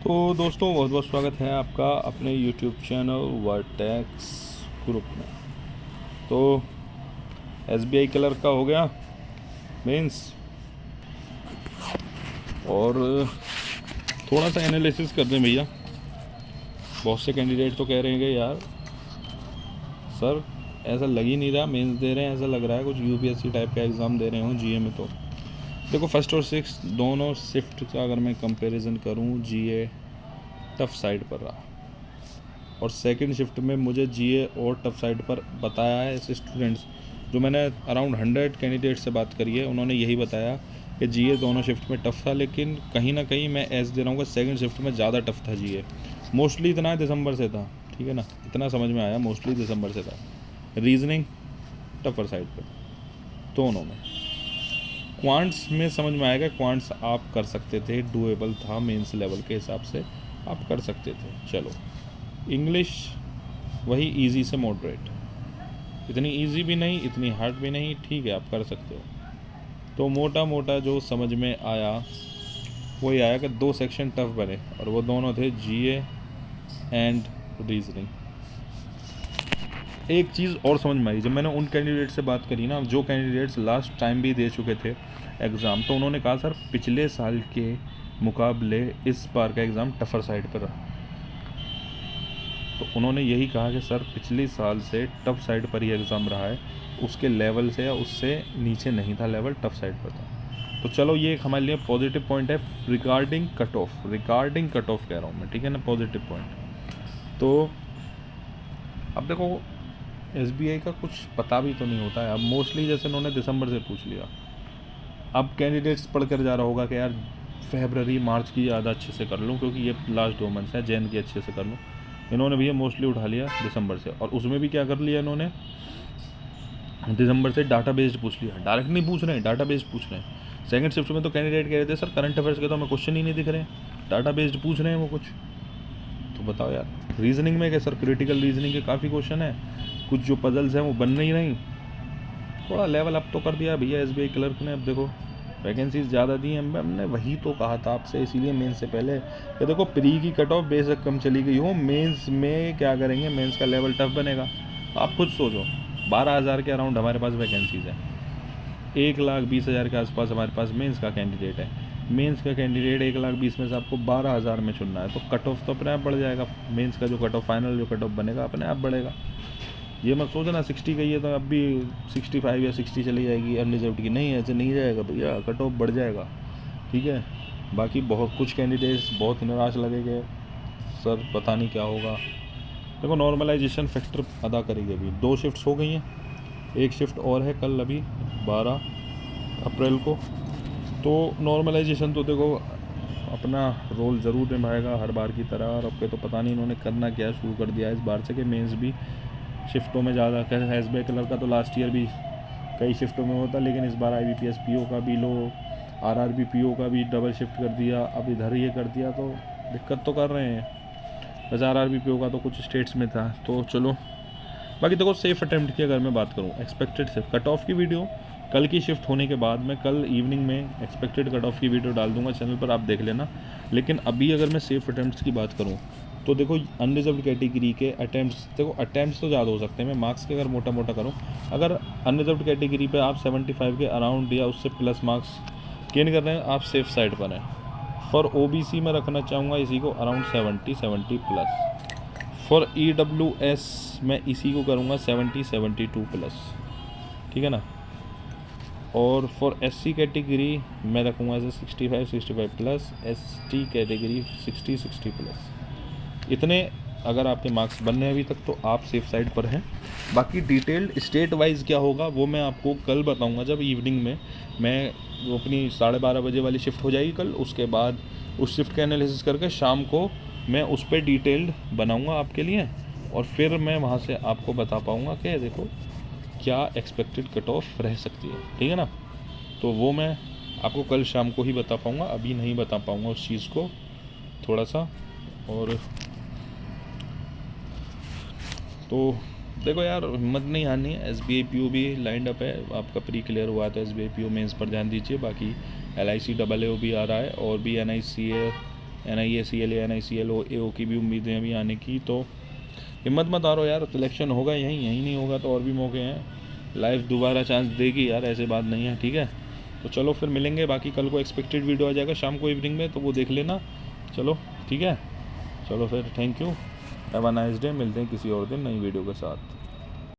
तो दोस्तों बहुत बहुत स्वागत है आपका अपने YouTube चैनल वर्टेक्स ग्रुप में। तो SBI कलर का हो गया मेंस, और थोड़ा सा एनालिसिस कर दें भैया। बहुत से कैंडिडेट तो कह रहे हैं कि यार सर ऐसा लग ही नहीं रहा मेंस दे रहे हैं, ऐसा लग रहा है कुछ UPSC टाइप का एग्ज़ाम दे रहे हो GA में। तो देखो फर्स्ट और सिक्स दोनों शिफ्ट का अगर मैं कंपैरिजन करूं, GA टफ साइड पर रहा, और सेकंड शिफ्ट में मुझे GA और टफ साइड पर बताया है ऐसे स्टूडेंट्स जो मैंने अराउंड 100 कैंडिडेट से बात करी है, उन्होंने यही बताया कि GA दोनों शिफ्ट में टफ़ था, लेकिन कहीं ना कहीं मैं ऐसे दे रहा हूँ कि सेकंड शिफ्ट में ज़्यादा टफ़ था GA। मोस्टली इतना दिसंबर से था, ठीक है ना, इतना समझ में आया, मोस्टली दिसंबर से था। रीजनिंग टफर साइड पर दोनों में। क्वांट्स में समझ में आएगा, क्वांट्स आप कर सकते थे, डूएबल था मेंस लेवल के हिसाब से, आप कर सकते थे। चलो इंग्लिश वही इजी से मॉडरेट, इतनी इजी भी नहीं इतनी हार्ड भी नहीं, ठीक है आप कर सकते हो। तो मोटा मोटा जो समझ में आया वो ये आया कि दो सेक्शन टफ बने, और वो दोनों थे GA एंड रीजनिंग। एक चीज़ और समझ में आई, जब मैंने उन कैंडिडेट से बात करी ना, जो कैंडिडेट्स लास्ट टाइम भी दे चुके थे एग्ज़ाम, तो उन्होंने कहा सर पिछले साल के मुकाबले इस बार का एग्ज़ाम टफर साइड पर रहा। तो उन्होंने यही कहा कि सर पिछले साल से टफ साइड पर ही एग्ज़ाम रहा है, उसके लेवल से या उससे नीचे नहीं था लेवल, टफ साइड पर था। तो चलो ये एक हमारे लिए पॉजिटिव पॉइंट है रिगार्डिंग कट ऑफ, कह रहा हूँ मैं, ठीक है ना, पॉजिटिव पॉइंट। तो अब देखो SBI का कुछ पता भी तो नहीं होता है। अब मोस्टली जैसे उन्होंने दिसंबर से पूछ लिया, अब कैंडिडेट्स पढ़ कर जा रहा होगा कि यार फेबररी मार्च की ज़्यादा अच्छे से कर लूँ क्योंकि ये लास्ट 2 मंथ्स हैं, जैन की अच्छे से कर लूँ। इन्होंने भैया मोस्टली उठा लिया दिसंबर से, और उसमें भी क्या कर लिया इन्होंने, दिसंबर से डाटा बेस्ड पूछ लिया। डायरेक्ट नहीं पूछ रहे हैं, डाटा बेस्ड पूछ रहे हैं। सेकंड शिफ्ट में तो कैंडिडेट कह रहे थे सर करंट अफेयर्स के तो हमें क्वेश्चन ही नहीं दिख रहे हैं, डाटा बेस्ड पूछ रहे हैं वो कुछ। तो बताओ यार, रीजनिंग में क्या सर, क्रिटिकल रीजनिंग के काफ़ी क्वेश्चन है, कुछ जो पजल्स हैं वो बन नहीं रही। थोड़ा लेवल अप तो कर दिया भैया SBI क्लर्क ने। अब देखो वैकेंसीज ज़्यादा दी हैं, हमने वही तो कहा था आपसे, इसीलिए मेंस से पहले कि देखो प्री की कट ऑफ बेशक कम चली गई हो, मेंस में क्या करेंगे, मेंस का लेवल टफ बनेगा। आप खुद सोचो 12,000 के अराउंड हमारे पास वैकेंसीज़ हैं, 1,20,000 के आसपास हमारे पास मेंस का कैंडिडेट है। मेंस का कैंडिडेट 1,20,000 में से आपको 12,000 में चुनना है, तो कट ऑफ तो अपने आप बढ़ जाएगा। मेंस का जो कट ऑफ फाइनल जो कट ऑफ बनेगा अपने आप बढ़ेगा। ये मत सोचना 60 गई है तो अब भी 65 या 60 चली जाएगी अनरिजर्व्ड की, नहीं ऐसे नहीं जाएगा भैया, कट ऑफ बढ़ जाएगा, ठीक है। बाकी बहुत कुछ कैंडिडेट्स बहुत निराश लगेंगे, सर पता नहीं क्या होगा। देखो नॉर्मलाइजेशन फैक्टर अदा करेगी। अभी 2 शिफ्ट्स हो गई हैं, एक शिफ्ट और है कल, अभी 12 अप्रैल को। तो नॉर्मलाइजेशन तो देखो अपना रोल ज़रूर निभाएगा हर बार की तरह, और अब के तो पता नहीं इन्होंने करना क्या शुरू कर दिया है इस बार से कि मेंस भी शिफ्टों में ज़्यादा। SBI कलर का तो लास्ट ईयर भी कई शिफ्टों में होता, लेकिन इस बार IBPS PO का भी लो, RRB PO का भी डबल शिफ्ट कर दिया, अब इधर ये कर दिया, तो दिक्कत तो कर रहे हैं। वैसे RRB PO का तो कुछ स्टेट्स में था। तो चलो बाकी देखो सेफ अटैम्प्ट की अगर मैं बात करूँ, एक्सपेक्टेड सेफ कट ऑफ की वीडियो कल की शिफ्ट होने के बाद मैं कल इवनिंग में एक्सपेक्टेड कट ऑफ की वीडियो डाल दूंगा चैनल पर, आप देख लेना। लेकिन अभी अगर मैं सेफ अटैम्प्ट्स की बात करूँ तो देखो अनरिजर्व्ड कैटेगरी के अटैम्प्ट्स, देखो अटैम्प्ट्स तो ज़्यादा हो सकते हैं, मैं मार्क्स के अगर मोटा मोटा करूँ, अगर अनरिजर्व्ड कैटेगरी पे आप 75 के अराउंड या उससे प्लस मार्क्स गेन कर रहे हैं, आप सेफ साइड पर हैं। फॉर OBC में रखना चाहूँगा इसी को अराउंड 70 प्लस। फॉर EWS मैं इसी को करूँगा 72 प्लस, ठीक है ना। और फॉर SC कैटेगरी मैं रखूँगा ऐसे 65 प्लस, ST कैटेगरी 60 प्लस। इतने अगर आपके मार्क्स बन रहे हैं अभी तक तो आप सेफ साइड पर हैं। बाकी डिटेल्ड स्टेट वाइज क्या होगा वो मैं आपको कल बताऊंगा, जब इवनिंग में मैं वो अपनी 12:30 बजे वाली शिफ्ट हो जाएगी कल, उसके बाद उस शिफ्ट का एनालिसिस करके शाम को मैं उस पर डिटेल्ड बनाऊंगा आपके लिए, और फिर मैं वहाँ से आपको बता पाऊँगा कि देखो क्या एक्सपेक्टेड कट ऑफ रह सकती है, ठीक है ना। तो वो मैं आपको कल शाम को ही बता पाऊँगा, अभी नहीं बता पाऊँगा उस चीज़ को थोड़ा सा। और तो देखो यार हिम्मत नहीं हारनी है, SBI PO भी लाइंड अप है, आपका प्री क्लियर हुआ तो SBI PO मेंस पर ध्यान दीजिए। बाकी LIC AAO भी आ रहा है, और भी NICA NIACL या NICL AO की भी उम्मीदें अभी आने की। तो हिम्मत मत हारो यार, सिलेक्शन होगा यहीं नहीं होगा तो और भी मौके हैं, लाइफ दोबारा चांस देगी यार, ऐसे बात नहीं है, ठीक है। तो चलो फिर मिलेंगे, बाकी कल को एक्सपेक्टेड वीडियो आ जाएगा शाम को इवनिंग में, तो वो देख लेना। चलो ठीक है, चलो फिर thank you, have a nice day, मिलते हैं किसी और दिन नई वीडियो के साथ।